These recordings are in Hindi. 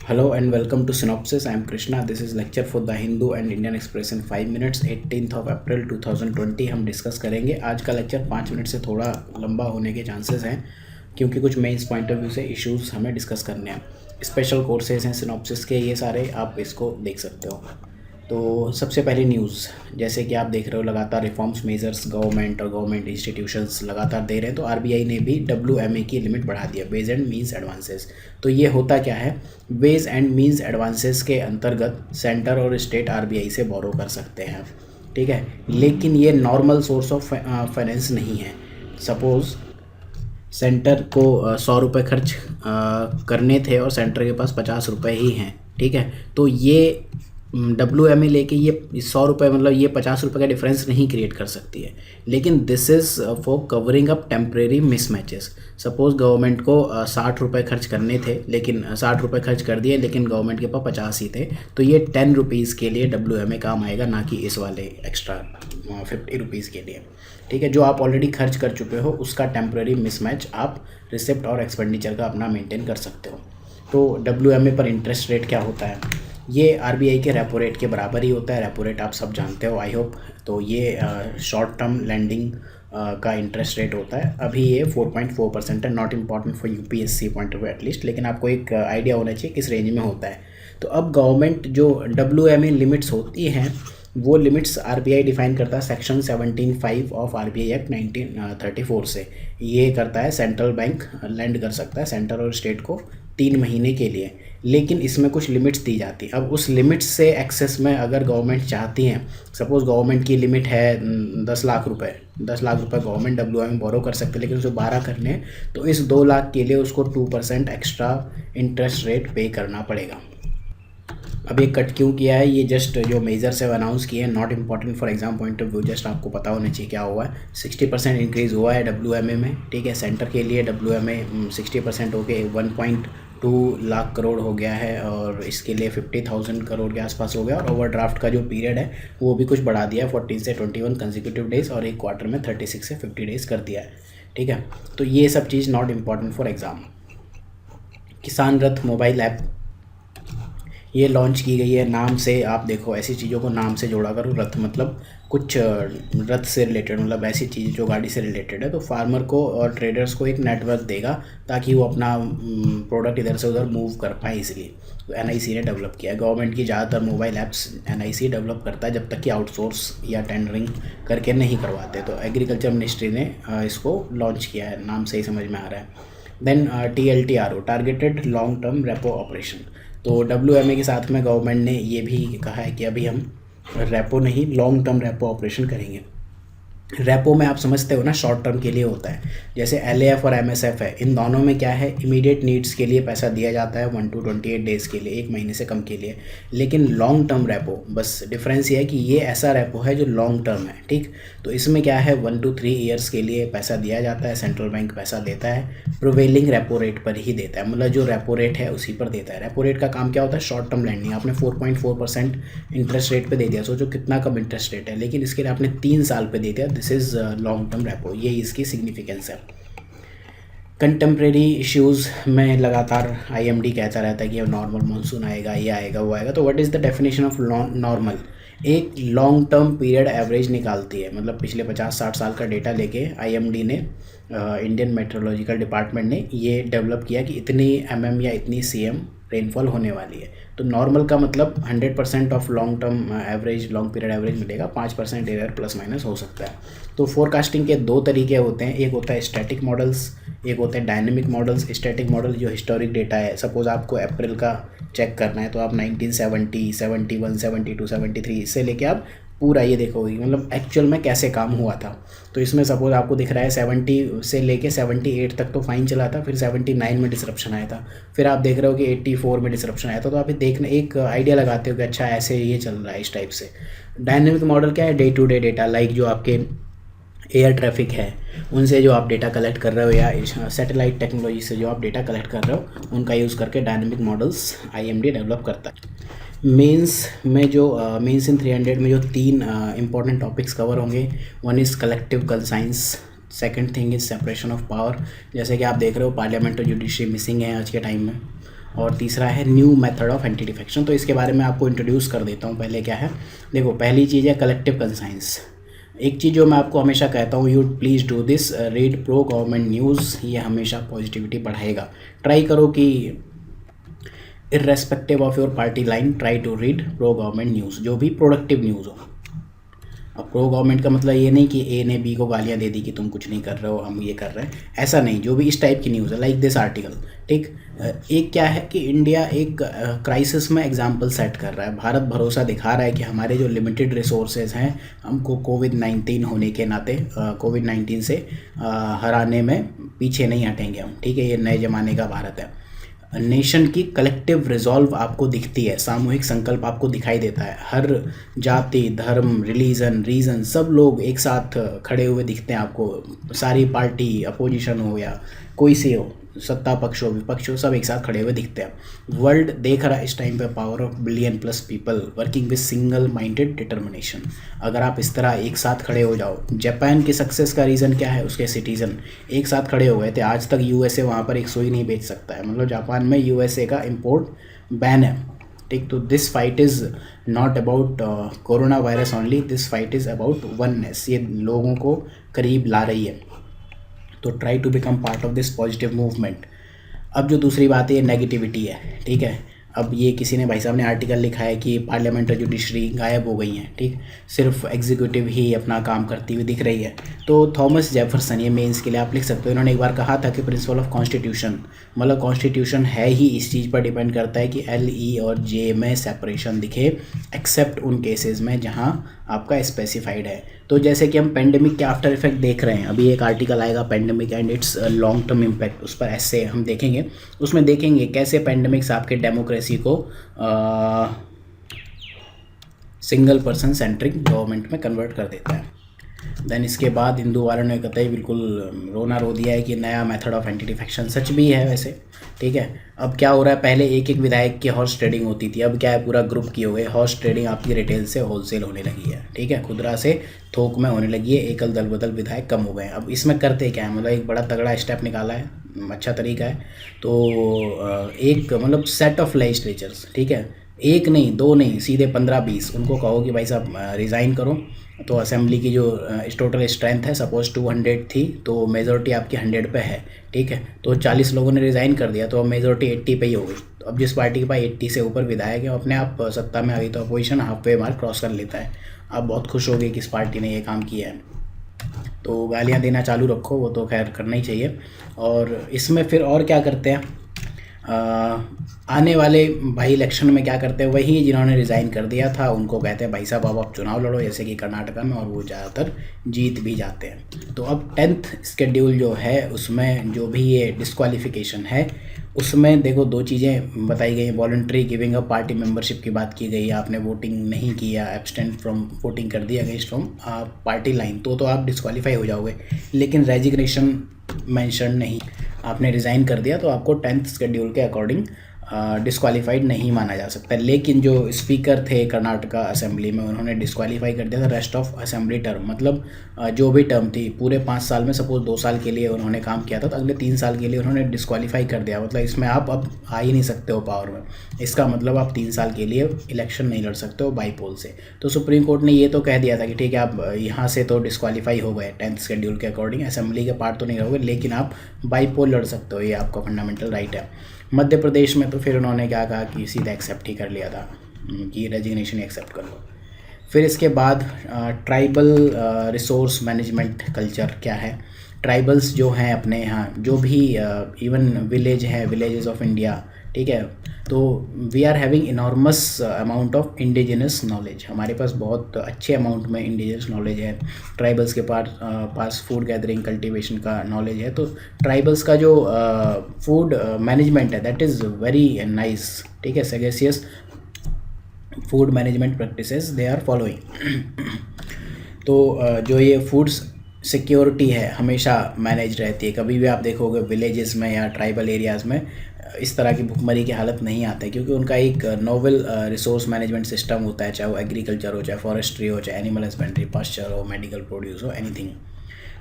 Hello and welcome to Synopsis. I am Krishna. This is lecture for the Hindu and Indian Express in 5 minutes. 18th of April 2020 हम डिस्कस करेंगे. आज का लेक्चर 5 मिनट से थोड़ा लंबा होने के चांसेस हैं क्योंकि कुछ मेंस पॉइंट ऑफ व्यू से इश्यूज हमें डिस्कस करने हैं. स्पेशल कोर्सेज हैं सिनॉप्सिस के, ये सारे आप इसको देख सकते हो. तो सबसे पहली न्यूज़, जैसे कि आप देख रहे हो लगातार रिफॉर्म्स मेजर्स गवर्नमेंट और गवर्नमेंट इंस्टीट्यूशंस लगातार दे रहे हैं. तो आरबीआई ने भी WMA की लिमिट बढ़ा दिया, वेज एंड मीन्स एडवांसेस. तो ये होता क्या है, वेज एंड मीन्स एडवांसेस के अंतर्गत सेंटर और स्टेट आरबीआई से बोरो कर सकते हैं, ठीक है. लेकिन ये नॉर्मल सोर्स ऑफ फाइनेंस नहीं है. सपोज़ सेंटर को 100 रुपये खर्च करने थे और सेंटर के पास 50 रुपये ही हैं, ठीक है. तो ये WMA लेके ये 100 रुपये मतलब ये 50 रुपये का डिफरेंस नहीं क्रिएट कर सकती है. लेकिन this is for covering up temporary mismatches. Suppose government को 60 रुपये खर्च करने थे, लेकिन 60 रुपये खर्च कर दिए, लेकिन गवर्नमेंट के पास 50 ही थे. तो ये 10 रुपीज़ के लिए WMA काम आएगा, ना कि इस वाले एक्स्ट्रा 50 रुपीज़ के लिए, ठीक है. जो आप ऑलरेडी खर्च कर चुके हो उसका टेम्परेरी मिसमैच आप रिसिप्ट और एक्सपेंडिचर का अपना मेंटेन कर सकते हो. तो WMA पर इंटरेस्ट रेट क्या होता है, ये आरबीआई के रेपो रेट के बराबर ही होता है. रेपो रेट आप सब जानते हो आई होप. तो ये शॉर्ट टर्म लैंडिंग का इंटरेस्ट रेट होता है. अभी ये 4.4% है. Not important for UPSC point of view at least, लेकिन आपको एक आइडिया होना चाहिए किस रेंज में होता है. तो अब गवर्नमेंट जो WMA लिमिट्स होती हैं वो लिमिट्स आरबीआई डिफाइन करता है सेक्शन 17(5) ऑफ आरबीआई एक्ट 1934 से. ये करता है सेंट्रल बैंक लैंड कर सकता है सेंटर और स्टेट को 3 महीने के लिए, लेकिन इसमें कुछ लिमिट्स दी जाती है. अब उस लिमिट्स से एक्सेस में अगर गवर्नमेंट चाहती हैं, सपोज़ गवर्नमेंट की लिमिट है 10 लाख रुपए, 10 लाख रुपए गवर्नमेंट WMA बोरो कर सकते हैं, लेकिन उसे 12 करने हैं, तो इस 2 लाख के लिए उसको 2% एक्स्ट्रा इंटरेस्ट रेट पे करना पड़ेगा. अब ये कट क्यों किया है, ये जस्ट जो मेजर्स है अनाउंस किए हैं, not important for exam point of view, just आपको पता होना चाहिए क्या हुआ है. 60% इंक्रीज़ हुआ है WMA में, ठीक है. सेंटर के लिए WMA 60% हो गए, 1.2 लाख करोड़ हो गया है, और इसके लिए 50,000 करोड़ के आसपास हो गया. और ओवरड्राफ्ट का जो पीरियड है वो भी कुछ बढ़ा दिया है, 14 से 21 कंसिक्यूटिव डेज़, और एक क्वार्टर में 36 से 50 डेज़ कर दिया है, ठीक है. तो ये सब चीज़ नॉट इम्पॉर्टेंट फॉर एग्ज़ाम. किसान रथ मोबाइल ऐप ये लॉन्च की गई है. नाम से आप देखो, ऐसी चीज़ों को नाम से जोड़ा करो. रथ मतलब कुछ रथ से रिलेटेड, मतलब ऐसी चीज़ जो गाड़ी से रिलेटेड है. तो फार्मर को और ट्रेडर्स को एक नेटवर्क देगा ताकि वो अपना प्रोडक्ट इधर से उधर मूव कर पाए इजीली. तो NIC ने डेवलप किया है. गवर्नमेंट की ज़्यादातर मोबाइल ऐप्स NIC डेवलप करता है, जब तक कि आउटसोर्स या टेंडरिंग करके नहीं करवाते. तो एग्रीकल्चर मिनिस्ट्री ने इसको लॉन्च किया है, नाम से ही समझ में आ रहा है. Then TLTRO, targeted long term repo operation. तो WMA के साथ में गवर्नमेंट ने ये भी कहा है कि अभी हम रेपो नहीं, लॉन्ग टर्म रेपो ऑपरेशन करेंगे. रेपो में आप समझते हो ना, शॉर्ट टर्म के लिए होता है. जैसे LAF और MSF है, इन दोनों में क्या है, इमीडिएट नीड्स के लिए पैसा दिया जाता है 1 to 28 डेज़ के लिए, 1 महीने से कम के लिए. लेकिन लॉन्ग टर्म रेपो, बस डिफरेंस ये है कि ये ऐसा रेपो है जो लॉन्ग टर्म है, ठीक. तो इसमें क्या है, 1 to 3 ईयर्स के लिए पैसा दिया जाता है. सेंट्रल बैंक पैसा देता है, प्रिवेलिंग रेपो रेट पर ही देता है, मतलब जो रेपो रेट है उसी पर देता है. रेपो रेट का काम क्या होता है, शॉर्ट टर्म लैंडिंग. आपने 4.4% इंटरेस्ट रेट पे दे दिया, सोचो कितना कम इंटरेस्ट रेट है, लेकिन इसके लिए आपने 3 साल पे दे दिया. This is long term repo, ये इसकी सिग्निफिकेंस है. कंटेम्प्रेरी इश्यूज़ में लगातार IMD कहता रहता है कि अब नॉर्मल मानसून आएगा, ये आएगा, वो आएगा. तो what is the definition of normal, एक लॉन्ग टर्म पीरियड एवरेज निकालती है. मतलब पिछले 50-60 साल का डेटा लेके IMD ने, इंडियन मेट्रोलॉजिकल डिपार्टमेंट ने ये डेवलप किया कि इतनी MM या इतनी CM रेनफॉल होने वाली है. तो नॉर्मल का मतलब 100% of long term average, long period average मिलेगा. 5% एरर प्लस माइनस हो सकता है. तो फोरकास्टिंग के 2 तरीके होते हैं. एक होता है स्टैटिक मॉडल्स, एक होते हैं डायनेमिक मॉडल्स. स्टैटिक मॉडल जो हिस्टोरिक डेटा है, सपोज़ आपको अप्रैल का चेक करना है, तो आप 1970, 71, 72, 73 इससे लेके आप पूरा ये देखोगे मतलब एक्चुअल में कैसे काम हुआ था. तो इसमें सपोज़ आपको दिख रहा है 70 से लेके 78 तक तो फाइन चला था, फिर 79 में डिसरप्शन आया था, फिर आप देख रहे हो कि 84 में डिसरप्शन आया था. तो आप देखने एक आइडिया लगाते हो कि अच्छा ऐसे ये चल रहा है इस टाइप से. डायनेमिक मॉडल क्या है, day to day data, like जो आपके एयर ट्रैफिक है उनसे जो आप डेटा कलेक्ट कर रहे हो, या सैटेलाइट टेक्नोलॉजी से जो आप डेटा कलेक्ट कर रहे हो, उनका यूज़ करके डायनेमिक मॉडल्स IMD डेवलप करता है. मेंस में जो मेंस इन 300 में जो 3 इंपॉर्टेंट टॉपिक्स कवर होंगे, one is collective conscience, second thing is separation of power. जैसे कि आप देख रहे हो पार्लियामेंट और जुडिशरी मिसिंग है आज के टाइम में. और तीसरा है new method of anti defection. तो इसके बारे में आपको इंट्रोड्यूस कर देता हूँ। पहले क्या है, देखो पहली चीज़ है कलेक्टिव कंसाइंस। एक चीज़ जो मैं आपको हमेशा कहता हूँ, you please do this, read pro government news. ये हमेशा पॉजिटिविटी बढ़ाएगा। ट्राई करो कि irrespective of your party line, try to read pro government news, जो भी प्रोडक्टिव न्यूज़ हो। अब प्रो गवर्नमेंट का मतलब ये नहीं कि ए ने बी को गालियाँ दे दी कि तुम कुछ नहीं कर रहे हो, हम ये कर रहे हैं, ऐसा नहीं। जो भी इस टाइप की न्यूज़ है, लाइक दिस आर्टिकल, ठीक। एक क्या है कि इंडिया एक क्राइसिस में एग्जाम्पल सेट कर रहा है। भारत भरोसा दिखा रहा है कि हमारे जो लिमिटेड रिसोर्सेज हैं, हमको कोविड-19 होने के नाते कोविड-19 से हराने में पीछे नहीं हटेंगे हम, ठीक है। ये नए ज़माने का भारत है। नेशन की कलेक्टिव रिजॉल्व आपको दिखती है, सामूहिक संकल्प आपको दिखाई देता है। हर जाति, धर्म, रिलीजन, रीजन, सब लोग एक साथ खड़े हुए दिखते हैं आपको। सारी पार्टी, अपोजिशन हो या कोई से हो, सत्ता पक्ष हो विपक्ष हो, सब एक साथ खड़े हुए दिखते हैं। वर्ल्ड देख रहा है इस टाइम पे power of billion plus people working with single minded determination. अगर आप इस तरह एक साथ खड़े हो जाओ, जापान की सक्सेस का रीज़न क्या है, उसके सिटीज़न एक साथ खड़े हो गए थे। आज तक यूएसए वहाँ पर एक सुई नहीं बेच सकता है, मतलब जापान में यूएसए का इम्पोर्ट बैन है, ठीक। तो this fight is not about corona virus only, this fight is about oneness. ये लोगों को करीब ला रही है। तो try to become part of this positive movement. अब जो दूसरी बात है, ये नेगेटिविटी है, ठीक है। अब ये किसी ने, भाई साहब ने आर्टिकल लिखा है कि पार्लियामेंट और जुडिशरी गायब हो गई हैं, ठीक, सिर्फ एग्जीक्यूटिव ही अपना काम करती हुई दिख रही है। तो थॉमस जेफरसन, ये मेंस के लिए आप लिख सकते हो, इन्होंने एक बार कहा था कि प्रिंसिपल ऑफ कॉन्स्टिट्यूशन, मतलब कॉन्स्टिट्यूशन है ही इस चीज़ पर डिपेंड करता है कि एल, ई और जे में सेपरेशन दिखे, एक्सेप्ट उन केसेस में जहाँ आपका स्पेसिफाइड है। तो जैसे कि हम पेंडेमिक के आफ्टर इफेक्ट देख रहे हैं, अभी एक आर्टिकल आएगा pandemic and it's long term impact, उस पर ऐसे हम देखेंगे। उसमें देखेंगे कैसे पेंडेमिक्स आपके डेमोक्रेसी को सिंगल पर्सन सेंट्रिक गवर्नमेंट में कन्वर्ट कर देता है। देन इसके बाद हिंदू वालों ने कतई बिल्कुल रोना रो दिया है कि नया मेथड ऑफ एंटी डिफेक्शन, सच भी है वैसे, ठीक है। अब क्या हो रहा है, पहले एक एक विधायक की हॉर्स ट्रेडिंग होती थी, अब क्या है, पूरा ग्रुप की हो गई। हॉर्स ट्रेडिंग आपकी रिटेल से होलसेल होने लगी है, ठीक है, खुदरा से थोक में होने लगी है। एकल दल बदल विधायक कम हो गए हैं। अब इसमें करते क्या है, मतलब एक बड़ा तगड़ा स्टेप निकाला है, अच्छा तरीका है। तो एक मतलब सेट ऑफ लेजिस्लेचर्स, ठीक है, एक नहीं, दो नहीं, सीधे 15-20 उनको कहो कि भाई साहब रिज़ाइन करो। तो असेंबली की जो टोटल स्ट्रेंथ है, सपोज 200 थी, तो मेजॉरिटी आपकी 100 पे है, ठीक है। तो 40 लोगों ने रिज़ाइन कर दिया, तो अब मेजॉरिटी 80 पे ही हो गई। तो अब जिस पार्टी के पास 80 से ऊपर विधायक है, वो अपने आप सत्ता में आ गई। तो opposition half way mark cross कर लेता है। आप बहुत खुश हो गए कि इस पार्टी ने ये काम किया है, तो गालियाँ देना चालू रखो, वो तो खैर करना ही चाहिए। और इसमें फिर और क्या करते हैं, आने वाले भाई इलेक्शन में क्या करते हैं, वही जिन्होंने रिज़ाइन कर दिया था उनको कहते हैं भाई साहब अब आप चुनाव लड़ो, जैसे कि कर्नाटका में, और वो ज़्यादातर जीत भी जाते हैं। तो अब 10th शेड्यूल जो है, उसमें जो भी ये डिस्क्वालिफिकेशन है, उसमें देखो दो चीज़ें बताई गई। Voluntary giving up party membership की बात की गई है। आपने वोटिंग नहीं किया, एब्सटेंट फ्रॉम वोटिंग कर दिया अगेंस्ट फ्रॉम पार्टी लाइन, तो आप डिस्क्वालीफाई हो जाओगे। लेकिन रेजिग्नेशन मेंशन नहीं, आपने रिज़ाइन कर दिया तो आपको 10th शेड्यूल के अकॉर्डिंग डिस्क्वालीफाइड नहीं माना जा सकता। लेकिन जो स्पीकर थे कर्नाटका असेंबली में, उन्होंने डिस्क्वालीफाई कर दिया था रेस्ट ऑफ असेंबली टर्म, मतलब जो भी टर्म थी पूरे 5 साल में, सपोज 2 साल के लिए उन्होंने काम किया था, तो अगले 3 साल के लिए उन्होंने डिस्क्वालीफाई कर दिया। मतलब इसमें आप अब आ ही नहीं सकते हो पावर में। इसका मतलब आप 3 साल के लिए इलेक्शन नहीं लड़ सकते हो बाई पोल से। तो सुप्रीम कोर्ट ने ये तो कह दिया था कि ठीक है, आप यहाँ से तो डिस्क्वालीफाई हो गए 10th शेड्यूल के अकॉर्डिंग, असेंबली के पार्ट तो नहीं रहोगे, लेकिन आप बाई पोल लड़ सकते हो, ये आपका फंडामेंटल राइट है। मध्य प्रदेश में तो फिर उन्होंने क्या कहा कि सीधा एक्सेप्ट ही कर लिया था कि रेजिग्नेशन एक्सेप्ट कर लो। फिर इसके बाद ट्राइबल रिसोर्स मैनेजमेंट कल्चर क्या है। ट्राइबल्स जो हैं अपने यहाँ, जो भी इवन विलेज है, विलेजेस ऑफ इंडिया, ठीक है, तो we are having enormous amount of indigenous knowledge. हमारे पास बहुत अच्छे अमाउंट में इंडिजिनस नॉलेज है। ट्राइबल्स के पास फूड गैदरिंग कल्टीवेशन का नॉलेज है। तो ट्राइबल्स का जो फूड मैनेजमेंट है, दैट इज़ वेरी नाइस, ठीक है, sagacious food management practices they are following. तो जो ये फूड्स सिक्योरिटी है हमेशा मैनेज रहती है। कभी भी आप देखोगे विलेजेस में या ट्राइबल एरियाज़ में इस तरह की भुखमरी की हालत नहीं आती, क्योंकि उनका एक नोवेल रिसोर्स मैनेजमेंट सिस्टम होता है, चाहे वो एग्रीकल्चर हो, चाहे फॉरेस्ट्री हो, चाहे एनिमल हस्बेंड्री, पास्चर हो, मेडिकल प्रोड्यूस हो, एनीथिंग।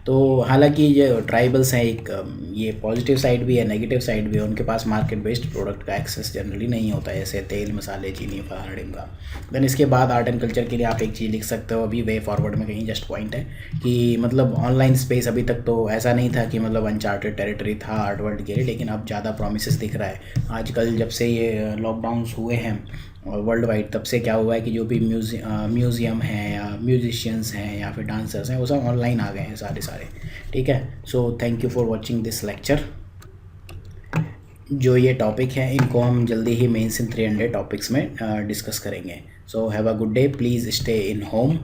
तो हालांकि ये ट्राइबल्स हैं, एक ये पॉजिटिव साइड भी है, नेगेटिव साइड भी है, उनके पास मार्केट बेस्ड प्रोडक्ट का एक्सेस जनरली नहीं होता है, जैसे तेल मसाले चीनी फलाना ढिमका। देन इसके बाद आर्ट एंड कल्चर के लिए आप एक चीज़ लिख सकते हो, अभी वे फॉरवर्ड में कहीं जस्ट पॉइंट है कि मतलब ऑनलाइन स्पेस अभी तक तो ऐसा नहीं था कि मतलब अनचार्टेड टेरिटरी था आर्ट वर्ल्ड के लिए, लेकिन अब ज़्यादा प्रोमिस दिख रहा है आजकल। जब से ये लॉकडाउन्स हुए हैं वर्ल्ड वाइड, तब से क्या हुआ है कि जो भी म्यूज़ियम हैं या म्यूजिशियंस हैं या फिर डांसर्स हैं वो सब ऑनलाइन आ गए हैं सारे सारे। ठीक है, so thank you for watching this lecture. जो ये टॉपिक है इनको हम जल्दी ही मेंस इन 300 टॉपिक्स में डिस्कस करेंगे। So have a good day, please stay in home.